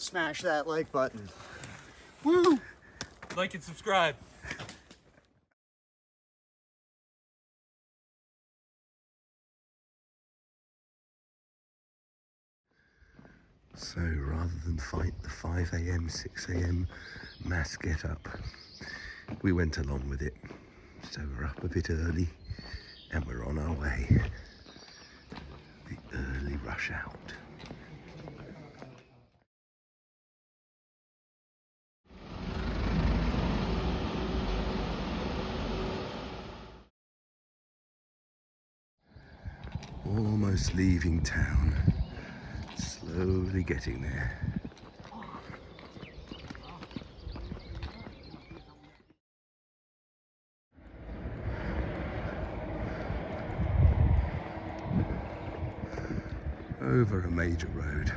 smash that like button. Woo! Like and subscribe. So rather than fight the 5 a.m, 6 a.m. mass get up, we went along with it. So we're up a bit early and we're on our way. The early rush out. Almost leaving town. Slowly getting there. Over a major road.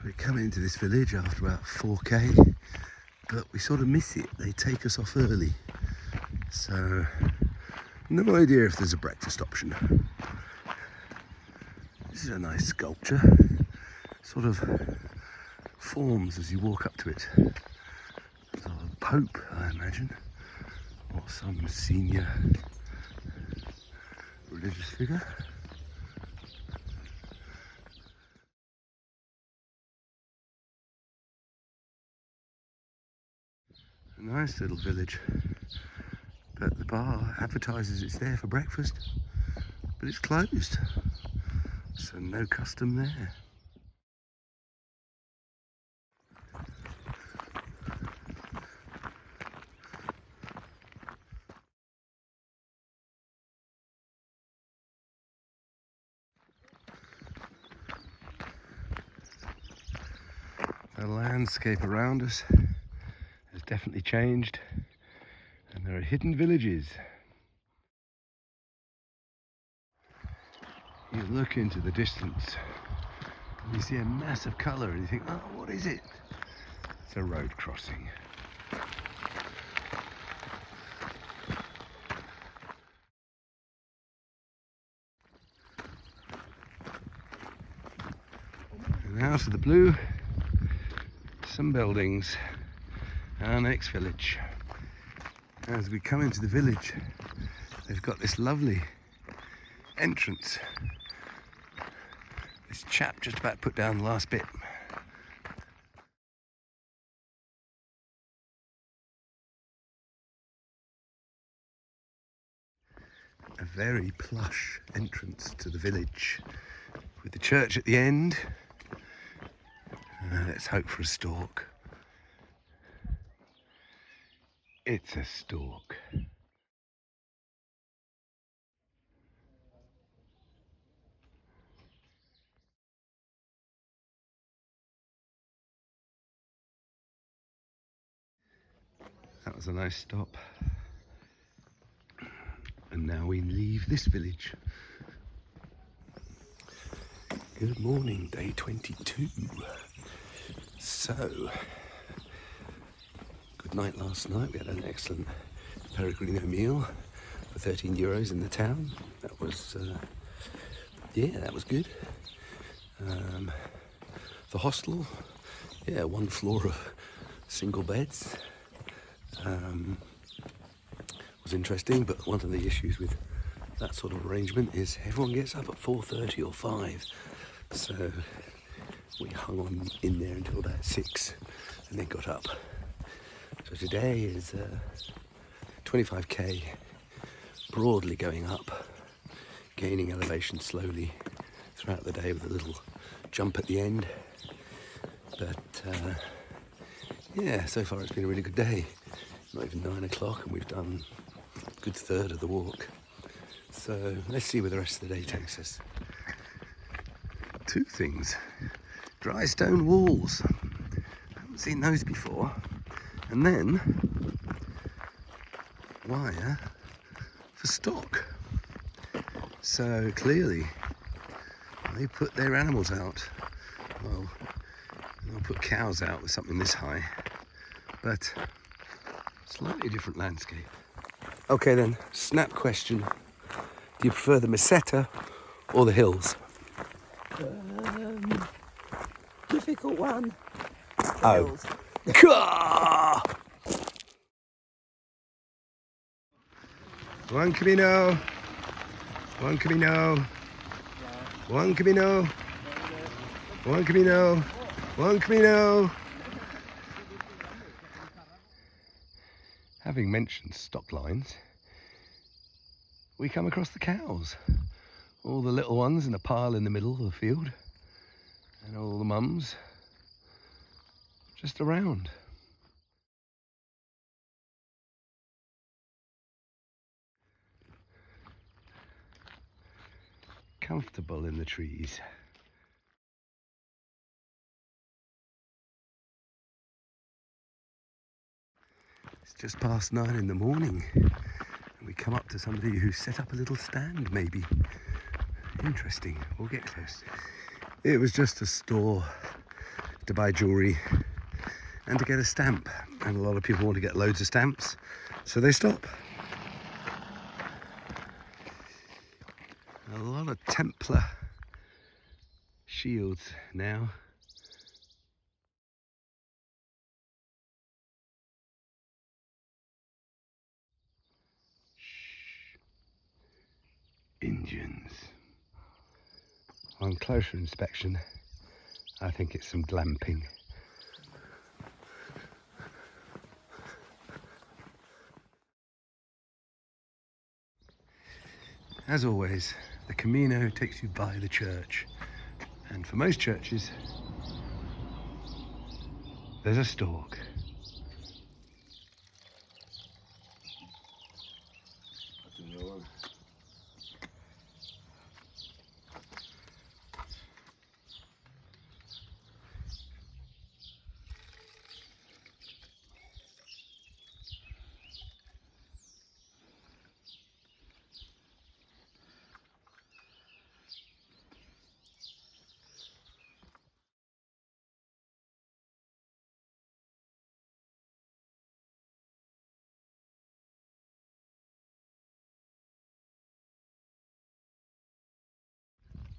We come into this village after about 4k, but we sort of miss it. They take us off early. So, no idea if there's a breakfast option. This is a nice sculpture. Sort of forms as you walk up to it. Sort of a pope, I imagine, or some senior religious figure. A nice little village, but the bar advertises it's there for breakfast, but it's closed, so no custom there. The landscape around us has definitely changed, and there are hidden villages. You look into the distance and you see a mass of colour and you think, oh, what is it? It's a road crossing. And out of the blue, some buildings. Our next village. As we come into the village, they've got this lovely entrance. This chap just about put down the last bit. A very plush entrance to the village with the church at the end. Let's hope for a stork. It's a stork. That was a nice stop. And now we leave this village. Good morning, day 22. So, good night last night. We had an excellent Pellegrino meal for €13 in the town. That was, yeah, that was good. The hostel, yeah, one floor of single beds. Was interesting, but one of the issues with that sort of arrangement is everyone gets up at 4:30 or 5. So we hung on in there until about 6 and then got up. So today is 25k, broadly going up, gaining elevation slowly throughout the day with a little jump at the end. But yeah, so far it's been a really good day. Not even 9 o'clock and we've done a good third of the walk. So let's see where the rest of the day takes us. Two things. Dry stone walls. I haven't seen those before. and then wire for stock. So clearly they put their animals out. Well, they'll put cows out with something this high, but slightly different landscape. Okay then, snap question. Do you prefer the meseta or the hills? Difficult one. Oh. Hills. Caw! One Camino. One Camino. One Camino. One Camino. One Camino. Having mentioned stock lines, we come across the cows. All the little ones in a pile in the middle of the field, and all the mums just around. Comfortable in the trees. It's just past 9 in the morning, and we come up to somebody who set up a little stand, maybe. Interesting, we'll get close. It was just a store to buy jewellery and to get a stamp, and a lot of people want to get loads of stamps, so they stop. A lot of Templar shields now. Shh. Indians. On closer inspection, I think it's some glamping. As always, the Camino takes you by the church, and for most churches, there's a stalk.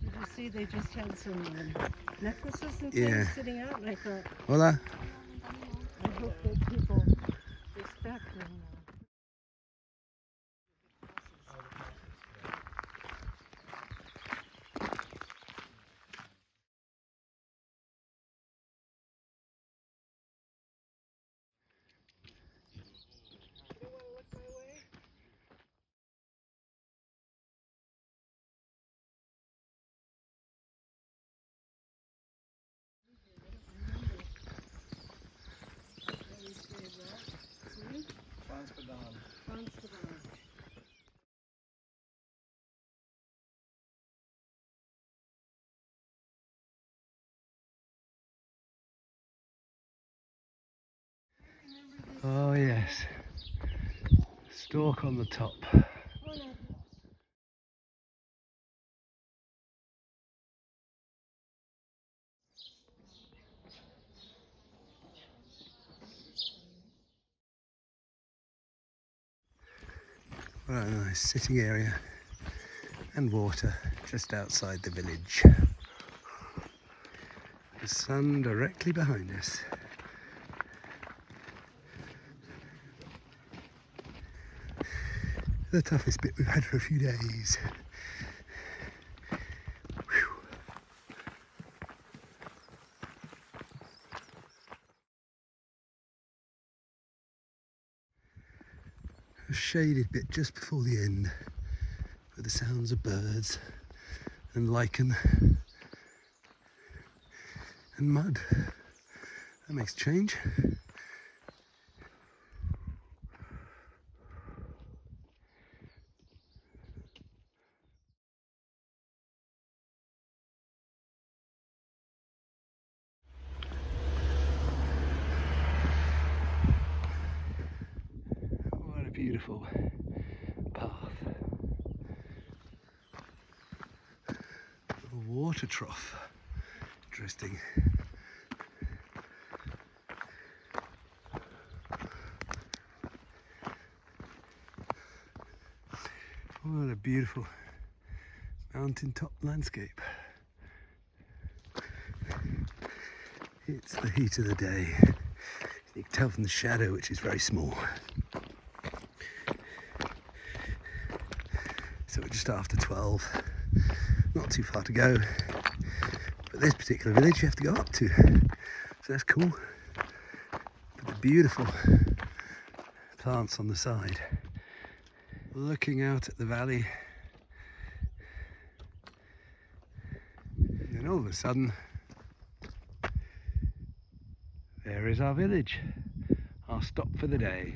Did you see they just had some necklaces and things Yeah. sitting out? And I thought, Hola. I hope that people respect them. Foncebadon. Oh yes, stalk on the top. What a nice sitting area and water just outside the village. The sun directly behind us. The toughest bit we've had for a few days. Whew. A shaded bit just before the end with the sounds of birds and lichen and mud. That makes a change. beautiful path. A water trough. Interesting. What a beautiful mountaintop landscape. It's the heat of the day. You can tell from the shadow, which is very small. So we're just after 12, not too far to go. But this particular village you have to go up to, so that's cool. But the beautiful plants on the side. Looking out at the valley, and then all of a sudden, there is our village, our stop for the day.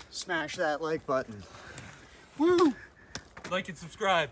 Smash that like button. Woo! Like and subscribe.